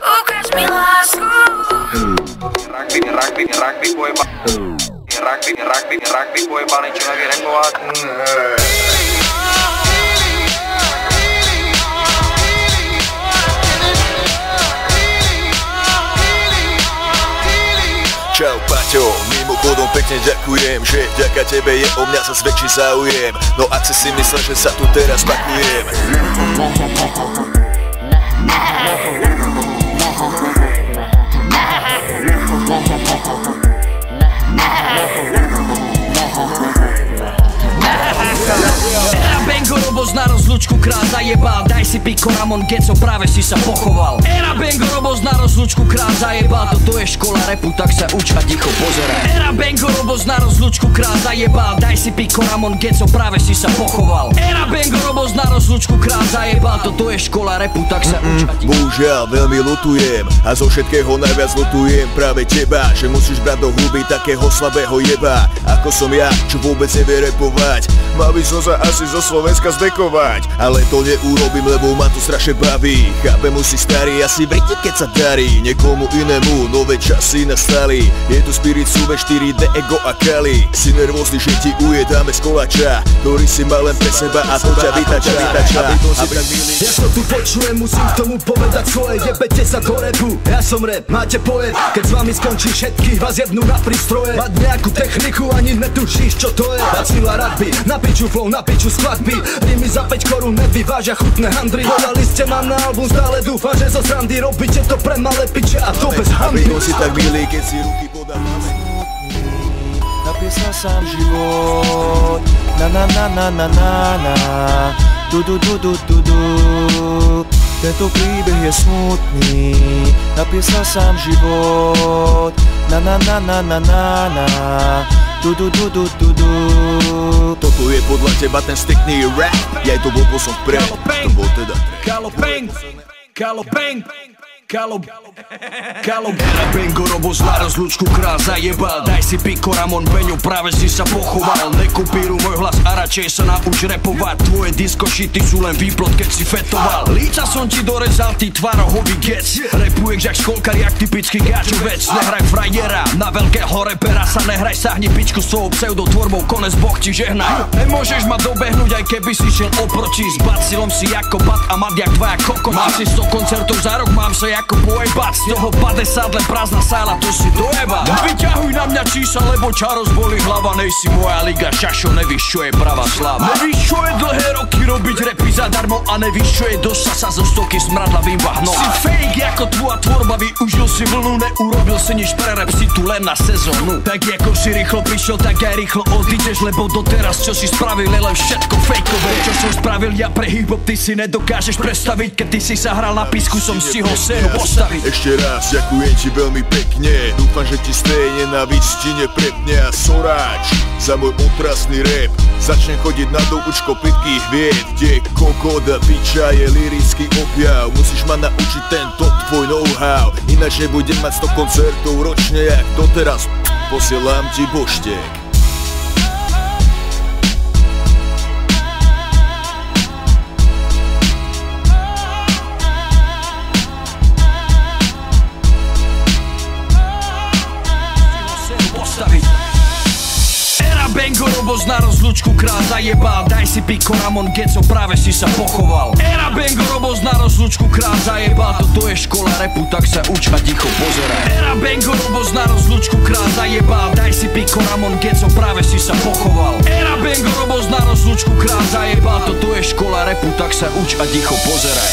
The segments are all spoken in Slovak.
Ukáž mi lásku. Rugby pojebaný, čo nevie repovať. Čau Paťo, mimochodom pekne ďakujem, že vďaka tebe je o mňa zas väčší záujem. No ak si myslel, že sa tu teraz pakujem. Bengo Robos na rozlučku krát zajebal. Daj si piko Ramon Geco, práve si sa pochoval. Era Bengo Robos na rozlučku krát zajebal. Toto je škola repu, tak sa uč a ticho pozeraj. Era Bengo Robos na rozlučku krát zajebal. Daj si piko Ramon Geco, práve si sa pochoval. Era Bengo Robos na rozlučku krát zajebal. Toto je škola repu, tak sa uč a ticho. Bohužiaľ veľmi lutujem a zo všetkého najviac lutujem práve teba, že musíš brať do huby takého slabého jeba ako som ja, čo vôbec nevie repovať. Mal by som sa asi zo Slovenska zdekovať, ale to neurobím, lebo ma to strašne baví. Chápem, musí starý, asi vrite, keď sa darí niekomu inému, nové časy nastali. Je tu Spirit, Suve, 4D, Ego a Kali. Si nervózny, že ti ujedáme z koláča, ktorý si mal len pre seba a to ťa vytača. Ja to tu počujem, musím k tomu povedať svoje. Jebete sa do repu, ja som rap, máte poet. Keď s vami skončí všetkých vás jebnú na prístroje. Mať nejakú techniku, ani netušíš, čo to je. Bacila rugby, na piču flow, na piču skladby. Rými za 5 korún nevyvážia chutné handry. Dodali ste ma na album, stále dúfam, že zo srandy robíte to pre malé piče a to bez handy. Aby si tak milý, keď si ruky podáme. Napísal sám život, na na na na na na na, du du du du du du. Tento príbeh je smutný, napísal sám život, na na na na na na na, du du du du du du. Toto je podľa teba ten striktný rap, ja to bol posom vpred, to bol teda Era Bengo Robos na rozlučku krát zajebal. Daj si piko Ramon Beňo, práve si sa pochoval. Nekopíruj môj hlas a radšej sa nauč repovať. Tvoje diskošity sú len výplod, keď si fetoval. Líca som ti dorezal, ty tvarohový gec. Repuješ jak školkar, jak typický gáčovec. Nehraj frajera, na veľkého repera sa nehraj. Sahni pičku s svojou pseudotvorbou, konec Boh ti žehnaj. Nemôžeš ma dobehnúť, aj keby si šiel oproti. S bacilom si ako Bat a Mat jak dvaja kokot. Mám si 100 koncertov za rok, mám sa ako pojebať. Z toho 50 len prázdna sála, to si dojeba. Nevyťahuj na mňa čísla, lebo ťa rozbolí hlava. Nejsi moja liga, šašo, nevíš čo je pravá sláva. Nevíš čo je dlhé roky robiť repy zadarmo. A nevíš čo je dostať sa zo stoky smradlavým bahnom. Si fake ako tvoja tvorba, využil si vlnu. Neurobil si nič pre rap, si tu len na sezónu. Tak ako si rýchlo prišiel, tak aj rýchlo odídeš. Lebo doteraz čo si spravil je len všetko fejkové. Čo som spravil ja pre hip-hop, ty si nedokážeš predstaviť. Keď ty si sa hral na písku, som stihol scénu postaviť. Ešte raz ďakujem ti veľmi pekne, dúfam, že ti z tej nenávisti neprepne. A soráč za môj otrasný rap, začnem chodiť na doučko plitkých vied, kde kokot a piča je lyrický objav. Musíš ma naučiť tento tvoj know-how, ináč nebudem mať 100 koncertov ročne jak doteraz. Posielam ti boštek. Bengo Robos na rozlučku krát zajebal. Daj si piko Ramon Geco, práve si sa pochoval. Era Bengo Robos na rozlučku krát zajebal. Toto je škola repu, tak sa uč a ticho pozeraj. Era Bengo Robos na rozlučku krát zajebal. Daj si piko Ramon Geco, práve si sa pochoval. Era Bengo Robos na rozlučku krát zajebal. Toto je škola repu, tak sa uč a ticho pozeraj.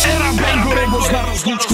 Era Bengo Robos na rozlučku.